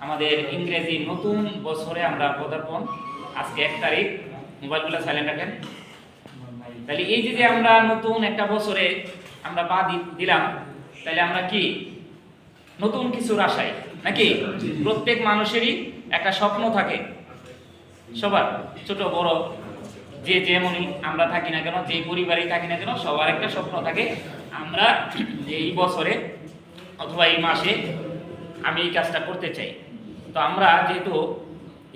আমাদের ইংরেজি নতুন বছরে আমরা পদার্পণ। আজকে 1 তারিখ। মোবাইলগুলো সাইলেন্ট রাখেন। তাহলে এই যে আমরা নতুন একটা বছরে আমরা পা দিলাম, তাহলে আমরা কি নতুন কিছুর আশায় নাকি? প্রত্যেক মানুষেরই একটা স্বপ্ন থাকে, সবার, ছোট বড় যে যেমনই আমরা থাকি না কেন, যে পরিবারেই থাকি না কেন, সবার একটা স্বপ্ন থাকে। আমরা এই বছরে অথবা এই মাসে আমি এই কাজটা করতে চাই। তো আমরা যেহেতু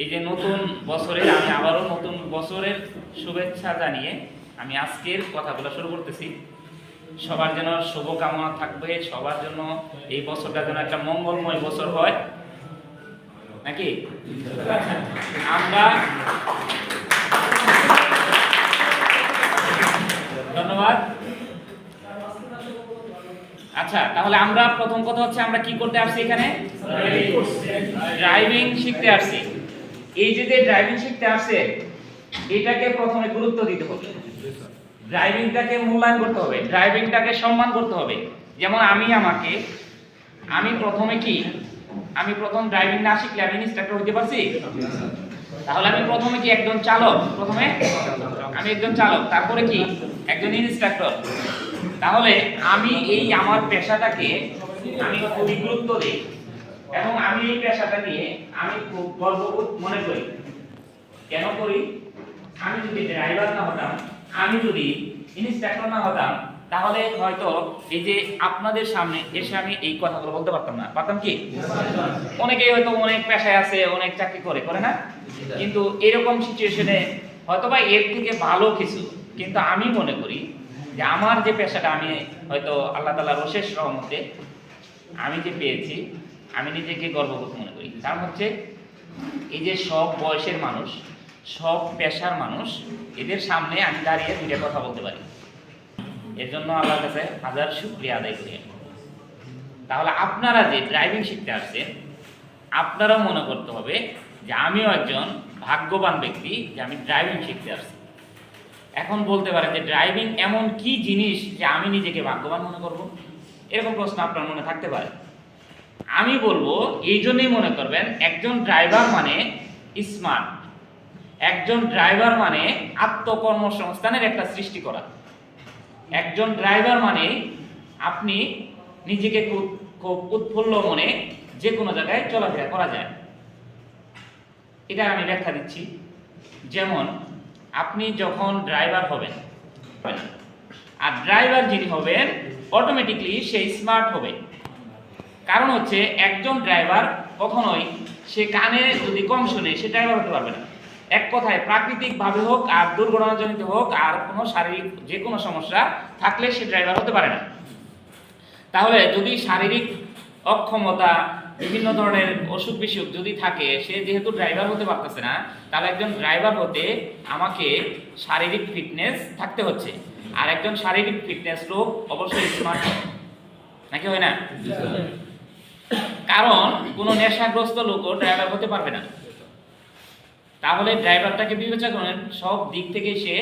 এই যে নতুন বছরের, আমি আবারও নতুন বছরের শুভেচ্ছা জানিয়ে আমি আজকের কথাগুলো শুরু করতেছি। সবার জন্য শুভকামনা থাকবে, সবার জন্য এই বছরটা যেন একটা মঙ্গলময় বছর হয় নাকি? আমরা ধন্যবাদ। আচ্ছা, তাহলে আমরা প্রথম কথা হচ্ছে আমরা কি করতে আসছি এখানে? ড্রাইভিং শিখতে আসছি। এই যে ড্রাইভিং শিখতে আসছে, এটাকে প্রথমে গুরুত্ব দিতে হবে, ড্রাইভিংটাকে মূল্যায়ন করতে হবে, ড্রাইভিংটাকে সম্মান করতে হবে। যেমন আমি প্রথমে কি, আমি প্রথম ড্রাইভিং না শিখলে আমি ইনস্ট্রাক্টর হতে পারছি? তাহলে আমি প্রথমে কি একজন চালক, প্রথমে আমি একজন চালক, তারপরে কি একজন ইনস্ট্রাক্টর। তাহলে আমি এই আমার পেশাটাকে আমি খুবই গুরুত্ব দিই এবং আমি এই পেশাটা নিয়ে আমি খুব গর্ববোধ মনে করি। কেন করি? আমি যদি ড্রাইভার না হতাম, আমি যদি ইনস্ট্রাক্টর না হতাম, তাহলে হয়তো এই যে আপনাদের সামনে এসে আমি এই কথাগুলো বলতে পারতাম না। পারতাম কি? অনেকেই হয়তো অনেক পেশায় আছে, অনেক চাকরি করে না, কিন্তু এরকম সিচুয়েশনে হয়তো বা এর থেকে ভালো কিছু, কিন্তু আমি মনে করি যে আমার যে পেশাটা আমি হয়তো আল্লাহ তাআলার অশেষ রহমতে আমি যে পেয়েছি, আমি নিজেকে গর্ববোধ মনে করি। কারণ হচ্ছে এই যে সব বয়সের মানুষ, সব পেশার মানুষ, এদের সামনে আমি দাঁড়িয়ে দুইটা কথা বলতে পারি। এর জন্য আল্লাহর কাছে হাজার শুকরিয়া আদায় করি। তাহলে আপনারা যে ড্রাইভিং শিখতে আসছেন, আপনারাও মনে করতে হবে যে আমিও একজন ভাগ্যবান ব্যক্তি যে আমি ড্রাইভিং শিখতে আসছি। এখন বলতে পারেন যে ড্রাইভিং এমন কি জিনিস যে আমি নিজেকে ভাগ্যবান মনে করব? এরকম প্রশ্ন আপনার মনে থাকতে পারে। আমি বলবো এই জন্যই মনে করবেন, একজন ড্রাইভার মানে স্মার্ট, একজন ড্রাইভার মানে আত্মকর্মসংস্থানের একটা সৃষ্টি করা, একজন ড্রাইভার মানে আপনি নিজেকে খুব উৎফুল্ল মনে যে কোনো জায়গায় চলাফেরা করা যায়। এটা আমি ব্যাখ্যা দিচ্ছি। যেমন আপনি যখন ড্রাইভার হবেন, আর ড্রাইভার যিনি হবেন অটোমেটিকলি সে স্মার্ট হবে। কারণ হচ্ছে একজন ড্রাইভার কখনোই সে কানে যদি কম শুনে সে ড্রাইভার হতে পারবে না। এক কথায় প্রাকৃতিকভাবে হোক আর দুর্ঘটনাজনিত হোক আর কোনো শারীরিক যে কোনো সমস্যা থাকলে সে ড্রাইভার হতে পারে না। তাহলে যদি শারীরিক অক্ষমতা, বিভিন্ন ধরনের অসুখ বিসুখ যদি থাকে, সে যেহেতু ড্রাইভার হতে পারতেছে না, তাহলে একজন ড্রাইভার হতে আমাকে শারীরিক ফিটনেস থাকতে হচ্ছে। আর একজন শারীরিক ফিটনেস লোক অবশ্যই স্মার্ট নাকি হয় না? কারণ কোনো নেশাগ্রস্ত লোকও ড্রাইভার হতে পারবে না। তাহলে ড্রাইভারটাকে বিবেচনা করেন সব দিক থেকে সে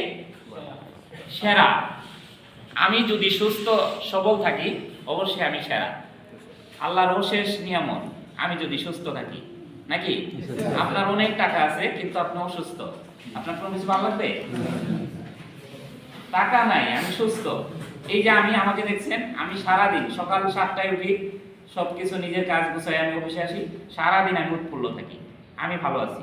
সেরা। আমি যদি সুস্থ সবল থাকি অবশ্যই আমি সেরা। আল্লাহর অশেষ নিয়ামত আমি যদি সুস্থ থাকি নাকি? আপনার অনেক টাকা আছে কিন্তু আপনি অসুস্থ, আপনার কোনো কিছু ভালো লাগবে? টাকা নাই, আমি সুস্থ। এই যে আমাকে দেখছেন, আমি সারাদিন সকাল 7টায় উঠি, সবকিছু নিজের কাজ গুছাই আমি অফিসে আসি, সারাদিন আমি উৎফুল্ল থাকি, আমি ভালো আছি।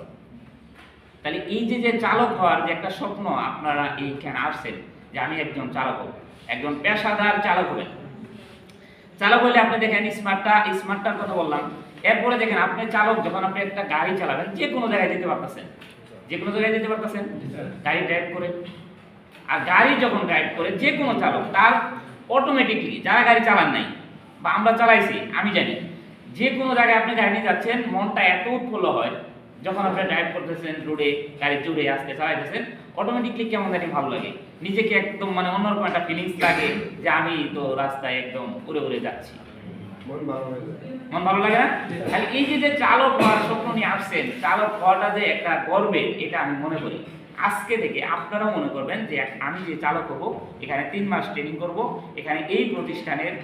তাহলে এই যে চালক হওয়ার যে একটা স্বপ্ন আপনারা এইখানে আসছেন, যে আমি একজন চালক হব, একজন পেশাদার চালক হবেন। চালক হলে আপনি দেখেন স্মার্টটার কথা বললাম। এরপরে দেখেন আপনি চালক, যখন আপনি একটা গাড়ি চালাবেন যে কোনো জায়গায় যেতে পারতেছেন, যে কোনো জায়গায় যেতে পারতেছেন গাড়ি ড্রাইভ করে। আর গাড়ি যখন ড্রাইভ করে যে কোনো চালক, তার অটোমেটিকলি যারা গাড়ি চালান নাই বা আমরা চালাইছি আমি জানি, যে কোনো জায়গায় আপনি গাড়ি নিয়ে যাচ্ছেন মনটা এত উৎফুল্ল হয় যখন আপনি ড্রাইভ করতেছেন, রোডে গাড়ি জুড়ে আসতে চালাইতেছেন, অটোমেটিকলি কেমন জানি ভালো লাগে, নিজেকে একদম মানে অন্যরকম একটা ফিলিংস লাগে যে আমি তো রাস্তায় একদম উড়ে উড়ে যাচ্ছি, মন ভালো লাগে না? তাহলে এই যে চালক হওয়ার স্বপ্ন নিয়ে আসছেন, চালক হওয়াটা যে একটা গর্বের, এটা আমি মনে করি। আজকে থেকে আপনারাও মনে করবেন যে আমি যে চালক হবো, এখানে 3 মাস ট্রেনিং করব, এখানে এই প্রতিষ্ঠানের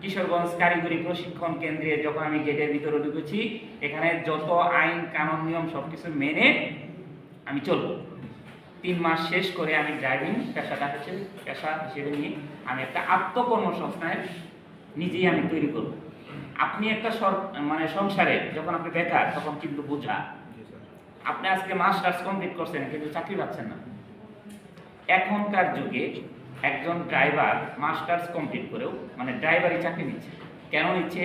কিশোরগঞ্জ কারিগরি প্রশিক্ষণ কেন্দ্রে যখন আমি গেটের ভিতরে ঢুকেছি, এখানে যত আইন কানুন নিয়ম সবকিছু মেনে আমি চলবো। 3 মাস শেষ করে আমি ড্রাইভিং পেশা হিসেবে নিয়ে আমি একটা আত্মকর্মসংস্থানের নিজেই আমি তৈরি করব। আপনি একটা মানে সংসারে যখন আপনি বেকার তখন কিন্তু বোঝা। আপনি আজকে মাস্টার্স কমপ্লিট করছেন কিন্তু চাকরি পাচ্ছেন না। এখনকার যুগে একজন ড্রাইভার মাস্টার্স কমপ্লিট করেও মানে ড্রাইভারি চাকরি নিচ্ছে। কেন নিচ্ছে?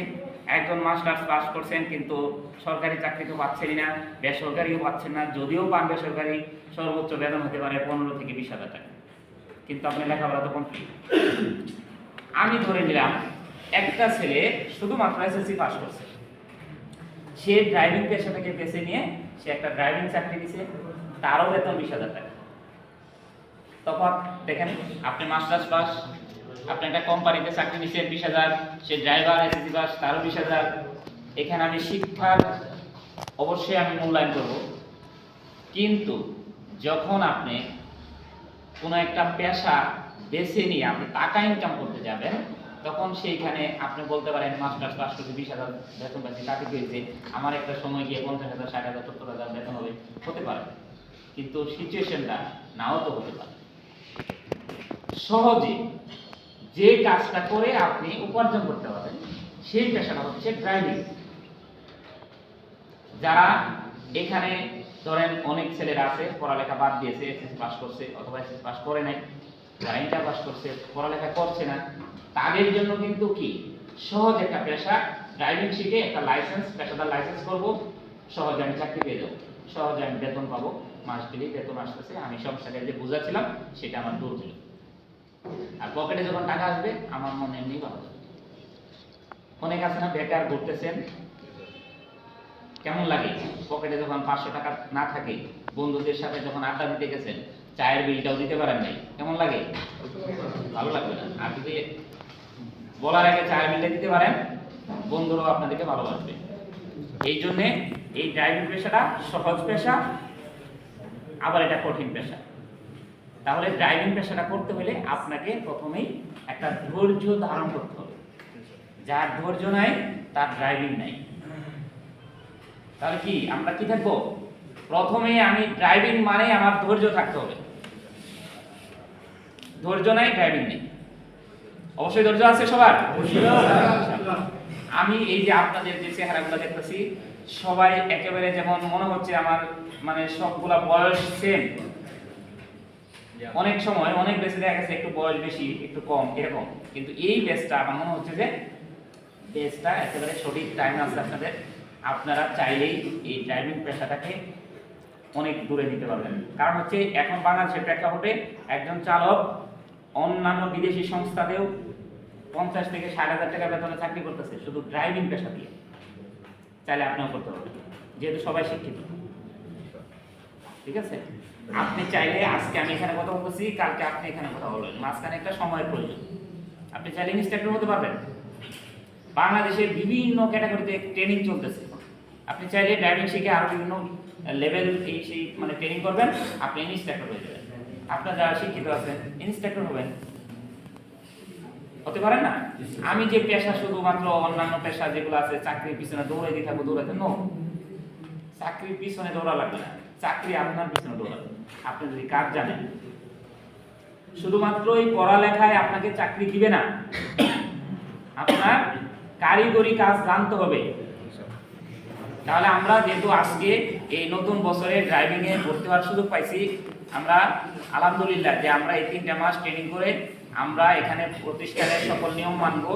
একজন মাস্টার্স পাস করছেন কিন্তু সরকারি চাকরি তো পাচ্ছেনই না, বেসরকারিও পাচ্ছেন না। যদিও পান বেসরকারি, সর্বোচ্চ বেতন হতে পারে 15 থেকে 20,000 টাকা, কিন্তু আপনি লেখাপড়া তো কমপ্লিট। আমি ধরে নিলাম একটা ছেলে শুধুমাত্র এসএসসি পাস করছে, সে ড্রাইভিং পেশাটাকে বেছে নিয়ে সে একটা ড্রাইভিং চাকরি নিছে, তারও বেতন 20,000 টাকা। তখন দেখেন আপনি মাস্টার্স পাস, আপনি একটা কোম্পানিতে চাকরি নিচ্ছেন 20,000, সে ড্রাইভার এসএসসি পাস, তারও 20,000। এখানে আমি শিক্ষার অবশ্যই আমি মূল্যায়ন করব, কিন্তু যখন আপনি কোনো একটা পেশা বেছে নিয়ে আপনি টাকা ইনকাম করতে যাবেন, তখন সেইখানে আপনি বলতে পারেন মাস্টার্স পাস করতে 20,000 বেতন পাচ্ছি, তাতে কি হয়েছে, আমার একটা সময় গিয়ে 50,000, 60,000, 70,000 বেতন হতে পারে, কিন্তু সিচুয়েশনটা নাও তো হতে পারে। সহজে যে কাজটা করে আপনি উপার্জন করতে পারবেন সেই পেশাটা হচ্ছে ড্রাইভিং। যারা এখানে ধরেন অনেক ছেলেরা আছে পড়ালেখা বাদ দিয়েছে, এসএসসি পাস করছে অথবা এসএসসি পাস করে নাই, যারা ইন্টার পাস করছে পড়ালেখা করছে না, তাদের জন্য কিন্তু কি সহজ একটা পেশা। ড্রাইভিং শিখে একটা লাইসেন্স, পেশাদার লাইসেন্স করব, সহজে আমি চাকরি পেয়ে যাবো, সহজে আমি বেতন পাবো, মাস গেলে বেতন আসতেছে, আমি সংসারে যে বোঝা ছিলাম সেটা আমার দূর হলো, আর পকেটে যখন টাকা আসবে আমার মনে এমনি ভালো যাবে। অনেক আছে না বেকার ঘুরতেছেন, কেমন লাগে পকেটে যখন 500 টাকা না থাকে, বন্ধুদের সাথে যখন আড্ডা দিতে গেছেন, চায়ের বিলটাও দিতে পারেন নাই, কেমন লাগে? ভালো লাগবে না। আর যদি বলার আগে চায়ের বিলটা দিতে পারেন, বন্ধুরাও আপনাদেরকে ভালোবাসবে। এই জন্য এই ড্রাইভিং পেশাটা সহজ পেশা, আবার এটা কঠিন পেশা। তাহলে ড্রাইভিং পেশাটা করতে হলে আপনাকে প্রথমেই একটা ধৈর্য ধারণ করতে হবে। যার ধৈর্য নাই তার ড্রাইভিং নাই। তাহলে কি আমরা কি থাকবো? প্রথমে আমি ড্রাইভিং মানে আমার ধৈর্য থাকতে হবে। ধৈর্য নাই, ড্রাইভিং নেই। অবশ্যই ধৈর্য আছে সবার? আমি এই যে আপনাদের যে চেহারাগুলো দেখতেছি, সবাই একেবারে যেমন মনে হচ্ছে আমার মানে সবগুলা বয়স সেম। অনেক সময় অনেক বেশি দেখা গেছে একটু বয়স বেশি একটু কম এরকম, কিন্তু এই বেসটা আমার মনে হচ্ছে যে বেসটা একেবারে সঠিক টাইম আছে আপনাদের। আপনারা চাইলেই এই ড্রাইভিং পেশাটাকে অনেক দূরে নিতে পারবেন। কারণ হচ্ছে এখন বাংলাদেশের প্রেক্ষাপটে একজন চালক অন্যান্য বিদেশি সংস্থাতেও 50 থেকে 60,000 টাকা বেতনে চাকরি করতেছে শুধু ড্রাইভিং পেশা দিয়ে। চাইলে আপনিও করতে পারবেন, যেহেতু সবাই শিক্ষিত। ঠিক আছে, আপনি চাইলে আজকে আমি এখানে কথা বলতেছি, কালকে আপনি এখানে কথা বলবেন, মাঝখানে একটা সময়ের প্রয়োজন। আপনি চাইলে ইনস্ট্রাক্টর হতে পারবেন। বাংলাদেশের বিভিন্ন ক্যাটাগরিতে ট্রেনিং চলতেছে। আপনি চাইলে ড্রাইভিং শিখে আরো বিভিন্ন লেভেল এই সেই মানে ট্রেনিং করবেন, আপনি ইনস্ট্রাক্টর হয়ে যাবেন। আপনারা যারা শিক্ষিত আছেন ইনস্ট্রাক্টর হবেন, হতে পারেন না? আমি যে পেশা শুধুমাত্র অন্যান্য পেশা যেগুলো আছে চাকরির পিছনে দৌড়ে দিয়ে থাকবো, দৌড়াতে নো, চাকরির পিছনে দৌড়া লাগবে না, চাকরি আপনার পিছনে দৌড়াবে। আপনি যদি কাজ জানেন, শুধুমাত্র এই পড়ালেখায় আপনাকে চাকরি দিবে না, আপনার কারিগরি কাজ জানতে হবে। তাহলে আমরা যেহেতু আজকে এই নতুন বছরে ড্রাইভিং এ ভর্তি হওয়ার সুযোগ পাইছি, আমরা আলহামদুলিল্লাহ যে আমরা এই 3টা মাস ট্রেনিং করে আমরা এখানে প্রতিষ্ঠানের সকল নিয়ম মানবো।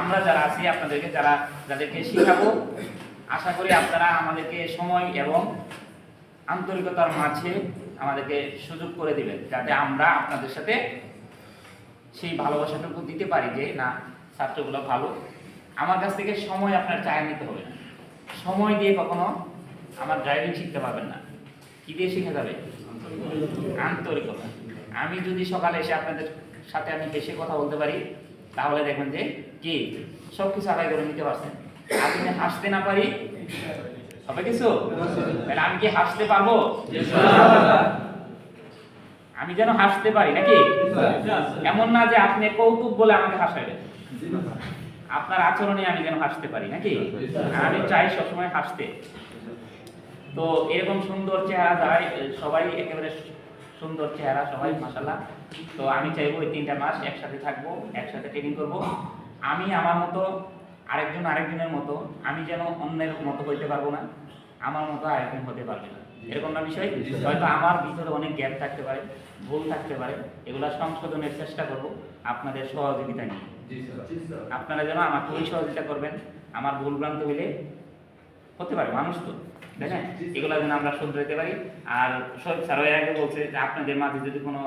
আমরা যারা আছি আপনাদেরকে যাদেরকে শেখাবো, আশা করি আপনারা আমাদেরকে সময় এবং আন্তরিকতার মাঝে আমাদেরকে সুযোগ করে দিবেন, যাতে আমরা আপনাদের সাথে সেই ভালোবাসাটুকু দিতে পারি যে না ছাত্রগুলো ভালো। আমার কাছ থেকে সময় আপনার চায় নিতে হবে না। সময় দিয়ে কখনো আমার ড্রাইভিং শিখতে পারবেন না। কি দিয়ে শিখে যাবে? আন্তরিকতা। আমি যদি সকালে এসে আপনাদের সাথে আমি হেসে কথা বলতে পারি, তাহলে দেখবেন যে কি সব কিছু আদায় করে নিতে পারছেন। আর যদি হাসতে না পারি হবে কিছু, তাহলে আমি কি হাসতে পারবো? আমি যেন হাসতে পারি নাকি? এমন না যে আপনি কৌতুক বলে আমাকে হাসাবেন। আপনার আচরণে আমি যেন হাসতে পারি, নাকি? আমি চাই সবসময় হাসতে। তো এরকম সুন্দর চেহারা যারা সবাই একেবারে সুন্দর চেহারা সবাই মাশাআল্লাহ। তো আমি চাইবো এই 3টা মাস একসাথে থাকবো, একসাথে ট্রেনিং করব। আমি আমার মতো আরেকজন আরেকজনের মতো আমি যেন অন্যের মতো হইতে পারবো না, আমার মতো আরেকজন হতে পারবে না, এরকম না বিষয়। হয়তো আমার ভিতরে অনেক গ্যাপ থাকতে পারে, ভুল থাকতে পারে, এগুলা সংশোধনের চেষ্টা করব আপনাদের সহযোগিতা নিয়ে। আপনারা যেন আমাকে ওই সহযোগিতা করবেন, আমার ভুল ভ্রান্তি হইলে হতে পারে, মানুষ তো, দেখেন, এগুলো যেন আমরা শুধরাতে পারি। আর শহীদ স্যার এর আগে বলছে যে আপনাদের মাঝে যদি কোনো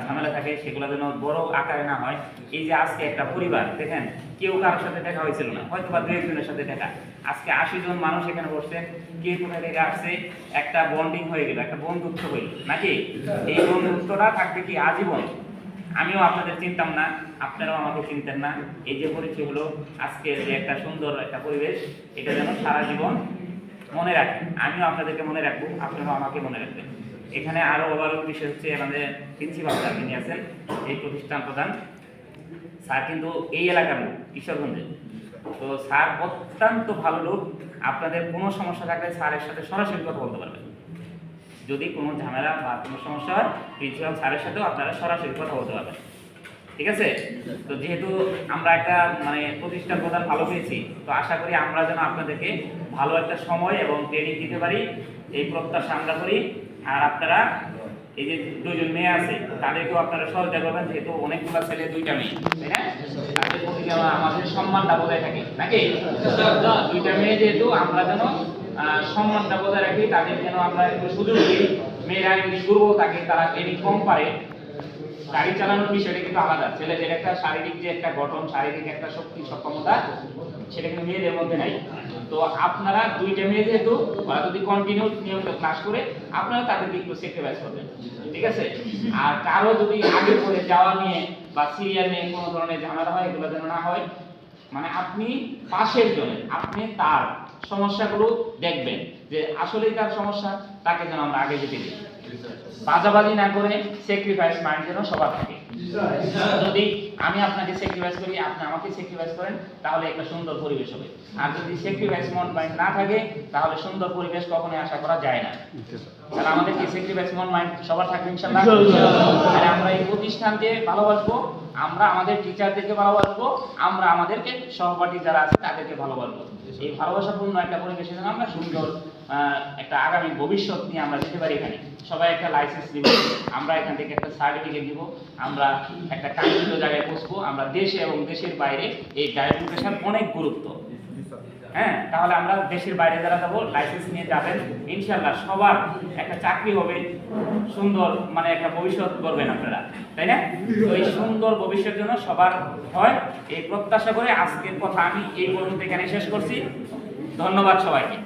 ঝামেলা থাকে সেগুলো যেন বড় আকারে না হয়। এই যে আজকে একটা পরিবার দেখেন, কেউ কারোর সাথে দেখা হয়েছিল না, হয়তো বা 2 একজনের সাথে দেখা, আজকে 80 জন মানুষ এখানে বসছেন, কে কোথায় থেকে আসছে, একটা বন্ডিং হয়ে গেল, একটা বন্ধুত্ব হইল, নাকি? এই বন্ধুত্বটা থাকবে কি আজীবন। আমিও আপনাদের চিনতাম না, আপনারাও আমাকে চিনতেন না। এই যে পরিচয় হলো, আজকে যে একটা সুন্দর একটা পরিবেশ, এটা যেন সারা জীবন মনে রাখেন। আমিও আপনাদেরকে মনে রাখবো, আপনারাও আমাকে মনে রাখবেন। এখানে আরো ওভারঅল বিষয় হচ্ছে আমাদের প্রিন্সিপাল স্যার যিনি আছেন, এই প্রতিষ্ঠান প্রধান স্যার কিন্তু এই এলাকার লোক, কিশোরগঞ্জের। তো স্যার অত্যন্ত ভালো লোক, আপনাদের কোনো সমস্যা থাকলে স্যারের সাথে সরাসরি কথা বলতে পারবেন। যদি কোনো ঝামেলা বা কোনো সমস্যা হয়, প্রিন্সিপাল স্যারের সাথেও আপনারা সরাসরি কথা বলতে পারবেন, ঠিক আছে? তো যেহেতু আমরা একটা মানে প্রতিষ্ঠান প্রধান ভালো পেয়েছি, তো আশা করি আমরা যেন আপনাদেরকে ভালো একটা সময় এবং ট্রেনিং দিতে পারি, এই প্রত্যাশা আমরা করি। আর আপনারা এই যে 2জন মেয়ে আছে তাদেরকেও আপনারা সহযোগিতা করবেন, যেহেতু অনেকগুলো ছেলে 2টা মেয়ে, তাই না? তাদের প্রতি যেন আমাদের সম্মানটা বজায় থাকে, নাকি? 2টা মেয়ে যেহেতু, আমরা যেন সম্মানটা বজায় রাখি, তাদের যেন আমরা একটু সুযোগ দিই। মেয়েরা এমনি দুর্বল থাকে, তারা ট্রেনিং কম পারে, গাড়ি চালানোর বিষয়টা কিন্তু আলাদা। ছেলেদের একটা শারীরিক যে একটা গঠন, শারীরিক একটা শক্তি সক্ষমতা, সেটা কিন্তু মেয়েদের মধ্যে নাই। তো আপনারা 2টা মেয়ে যেহেতু, ওরা যদি কন্টিনিউ নিয়মিত ক্লাস করে, আপনারা তাদেরকে একটু স্যাক্রিফাইস করবেন, ঠিক আছে? আর কারো যদি আগে পরে যাওয়া নিয়ে বা সিরিয়াল নিয়ে কোনো ধরনের ঝামেলা হয়, এগুলো যেন না হয়। মানে আপনি পাশের জনের, আপনি তার সমস্যাগুলো দেখবেন, যে আসলেই তার সমস্যা, তাকে যেন আমরা আগে যেতে দিই। বাজাবাজি না করে স্যাক্রিফাইস মাইন্ড যেন সবার থাকে। যদি আমি আপনাকে স্যাক্রিফাইস করি, আপনি আমাকে স্যাক্রিফাইস করেন, তাহলে একটা সুন্দর পরিবেশ হবে। আর যদি স্যাক্রিফাইস মন মাইন্ড না থাকে, তাহলে সুন্দর পরিবেশ কখনোই আশা করা যায় না। তাহলে আমাদের কি স্যাক্রিফাইস মন মাইন্ড সবার থাকবে ইনশাআল্লাহ। তাহলে আমরা এই প্রতিষ্ঠানকে ভালোবাসবো, আমরা আমাদের টিচারদেরকে ভালোবাসবো, আমরা আমাদেরকে সহপাঠী যারা আছে তাদেরকে ভালোবাসবো। এই ভালোবাসাপূর্ণ একটা পরিবেশে যেন আমরা সুন্দর একটা আগামী ভবিষ্যৎ নিয়ে আমরা যেতে পারি। এখানে সবাই একটা লাইসেন্স দিব, আমরা এখান থেকে একটা সার্টিফিকেট দিব, আমরা একটা কাঙ্ক্ষিত জায়গায় পৌঁছবো। আমরা দেশে এবং দেশের বাইরে এই ড্রাইভিং পেশার অনেক গুরুত্ব, হ্যাঁ। তাহলে আমরা দেশের বাইরে যারা যাবো, লাইসেন্স নিয়ে যাবেন, ইনশাআল্লাহ সবার একটা চাকরি হবে, সুন্দর মানে একটা ভবিষ্যৎ করবেন আপনারা, তাই না? তো এই সুন্দর ভবিষ্যতের জন্য সবার হয়, এই প্রত্যাশা করে আজকের কথা আমি এই পর্যন্ত এখানে শেষ করছি। ধন্যবাদ সবাইকে।